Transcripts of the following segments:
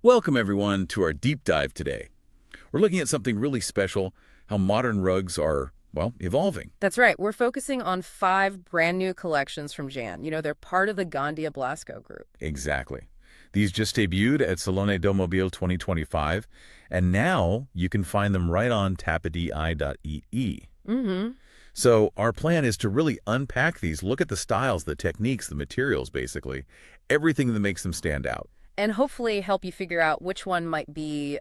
Welcome, everyone, to our deep dive today. We're looking at something really special, how modern rugs are, well, evolving. That's right. We're focusing on 5 brand new collections from GAN. They're part of the Gandia-Blasco group. Exactly. These just debuted at Salone del Mobile 2025, and now you can find them right on TAPPETI.it. Mm-hmm. So our plan is to really unpack these, look at the styles, the techniques, the materials, basically, everything that makes them stand out. And hopefully help you figure out which one might be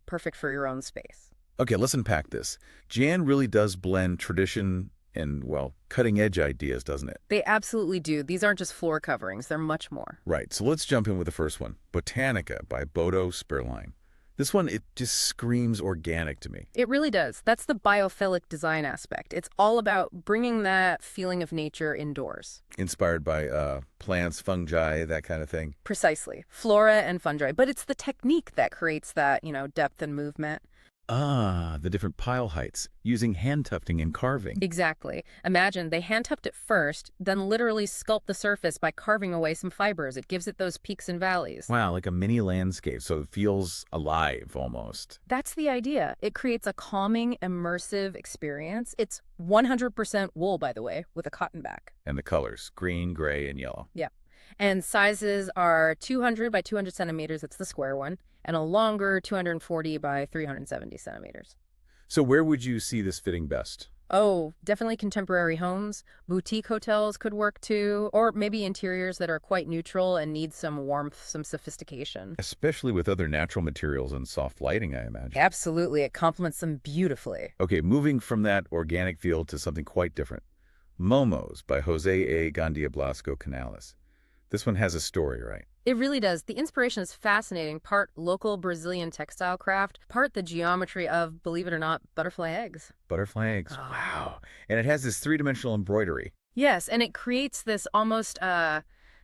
perfect for your own space. Okay, let's unpack this. Jan really does blend tradition and, well, cutting-edge ideas, doesn't it? They absolutely do. These aren't just floor coverings. They're much more. Right, so let's jump in with the first one, Botanica by Bodo Sperlein. This one, it just screams organic to me. It really does. That's the biophilic design aspect. It's all about bringing that feeling of nature indoors. Inspired by plants, fungi, that kind of thing. Precisely. Flora and fungi. But it's the technique that creates that, depth and movement. Ah, the different pile heights, using hand tufting and carving. Exactly. Imagine they hand-tuft it first, then literally sculpt the surface by carving away some fibers. It gives it those peaks and valleys. Wow, like a mini landscape, so it feels alive almost. That's the idea. It creates a calming, immersive experience. It's 100% wool, by the way, with a cotton back. And the colors, green, gray, and yellow. Yeah. And sizes are 200 by 200 centimeters, it's the square one, and a longer 240 by 370 centimeters. So where would you see this fitting best? Oh, definitely contemporary homes. Boutique hotels could work too, or maybe interiors that are quite neutral and need some warmth, some sophistication. Especially with other natural materials and soft lighting, I imagine. Absolutely. It complements them beautifully. Okay, moving from that organic feel to something quite different. Momos by Jose A. Gandia-Blasco Canales. This one has a story, right? It really does. The inspiration is fascinating, part local Brazilian textile craft, part the geometry of, believe it or not, butterfly eggs. Butterfly eggs, Oh. wow. And it has this three-dimensional embroidery. Yes, and it creates this almost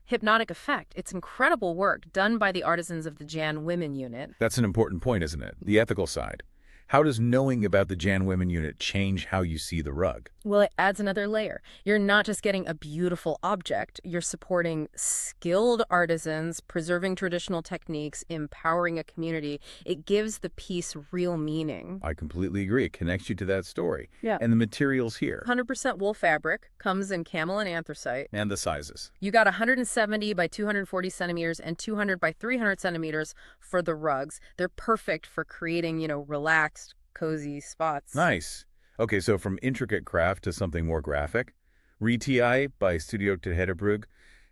hypnotic effect. It's incredible work done by the artisans of the Jan Women Unit. That's an important point, isn't it? The ethical side. How does knowing about the Jan Women Unit change how you see the rug? Well, it adds another layer. You're not just getting a beautiful object, you're supporting skilled artisans, preserving traditional techniques, empowering a community. It gives the piece real meaning. I completely agree. It connects you to that story. Yeah. And the materials here. 100% wool fabric, comes in camel and anthracite. And the sizes. You got 170 by 240 centimeters and 200 by 300 centimeters for the rugs. They're perfect for creating, relaxed, cozy spots. Nice. Okay, so from intricate craft to something more graphic. Reti by Studio Tejedabroug.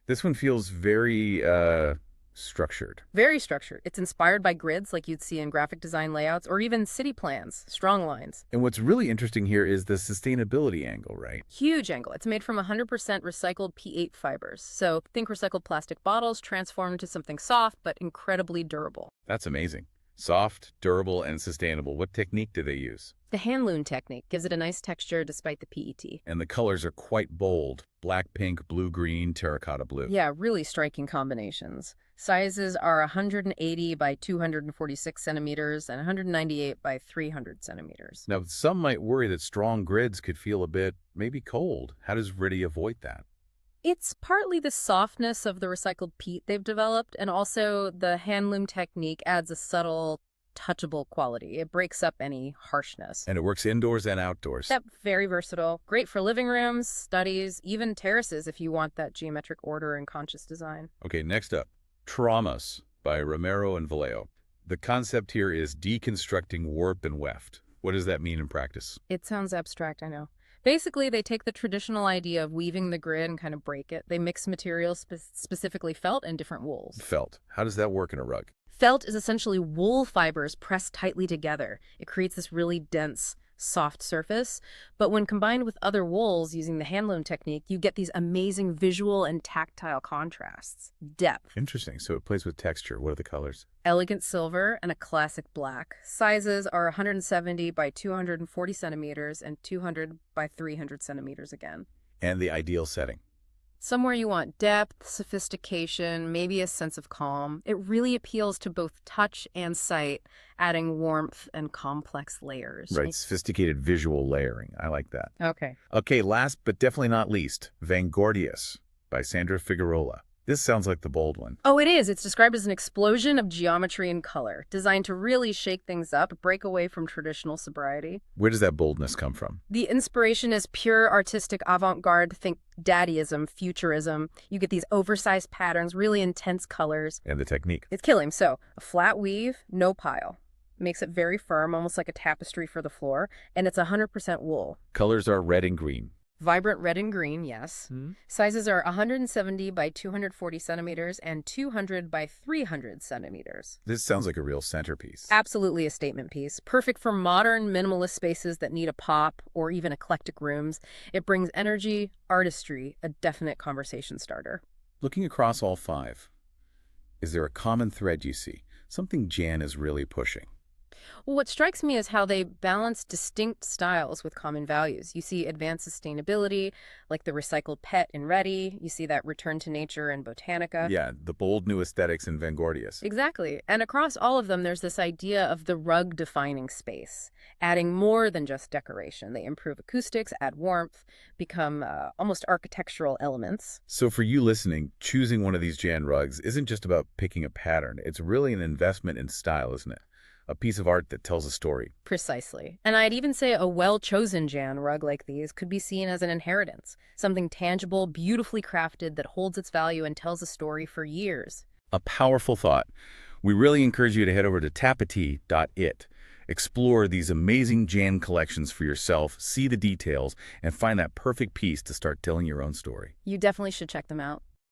This one feels very structured. Very structured. It's inspired by grids like you'd see in graphic design layouts or even city plans, strong lines. And what's really interesting here is the sustainability angle, right? Huge angle. It's made from 100% recycled P8 fibers. So think recycled plastic bottles transformed into something soft but incredibly durable. That's amazing. Soft, durable, and sustainable. What technique do they use? The hand loom technique gives it a nice texture despite the PET. And the colors are quite bold. Black, pink, blue, green, terracotta blue. Yeah, really striking combinations. Sizes are 180 by 246 centimeters and 198 by 300 centimeters. Now, some might worry that strong grids could feel a bit, maybe cold. How does Reti avoid that? It's partly the softness of the recycled peat they've developed, and also the hand loom technique adds a subtle, touchable quality. It breaks up any harshness. And it works indoors and outdoors. Yep, very versatile. Great for living rooms, studies, even terraces if you want that geometric order and conscious design. Okay, next up, Tramas by Romero and Vallejo. The concept here is deconstructing warp and weft. What does that mean in practice? It sounds abstract, I know. Basically, they take the traditional idea of weaving the grid and kind of break it. They mix materials, specifically felt and different wools. Felt. How does that work in a rug? Felt is essentially wool fibers pressed tightly together. It creates this really dense, soft surface. But when combined with other wools using the hand loom technique, you get these amazing visual and tactile contrasts. Depth. Interesting. So it plays with texture. What are the colors? Elegant silver and a classic black. Sizes are 170 by 240 centimeters and 200 by 300 centimeters again. And the ideal setting. Somewhere you want depth, sophistication, maybe a sense of calm. It really appeals to both touch and sight, adding warmth and complex layers. Right, sophisticated visual layering. I like that. Okay. Okay, last but definitely not least, Vanguardias by Sandra Figuerola. This sounds like the bold one. Oh, it is. It's described as an explosion of geometry and color, designed to really shake things up, break away from traditional sobriety. Where does that boldness come from? The inspiration is pure artistic avant-garde. Think daddyism, futurism. You get these oversized patterns, really intense colors. And the technique. It's killing. So, a flat weave, no pile. Makes it very firm, almost like a tapestry for the floor, and it's 100% wool. Colors are red and green. Vibrant red and green, yes. Sizes are 170 by 240 centimeters and 200 by 300 centimeters. This sounds like a real centerpiece. Absolutely a statement piece. Perfect for modern, minimalist spaces that need a pop or even eclectic rooms. It brings energy, artistry, a definite conversation starter. Looking across all 5, is there a common thread you see? Something GAN is really pushing. Well, what strikes me is how they balance distinct styles with common values. You see advanced sustainability, like the recycled PET in Reti. You see that return to nature in Botanica. Yeah, the bold new aesthetics in Vanguardias. Exactly. And across all of them, there's this idea of the rug defining space, adding more than just decoration. They improve acoustics, add warmth, become almost architectural elements. So for you listening, choosing one of these GAN rugs isn't just about picking a pattern. It's really an investment in style, isn't it? A piece of art that tells a story. Precisely. And I'd even say a well-chosen GAN rug like these could be seen as an inheritance, something tangible, beautifully crafted that holds its value and tells a story for years. A powerful thought. We really encourage you to head over to TAPPETI.it. Explore these amazing GAN collections for yourself, see the details, and find that perfect piece to start telling your own story. You definitely should check them out.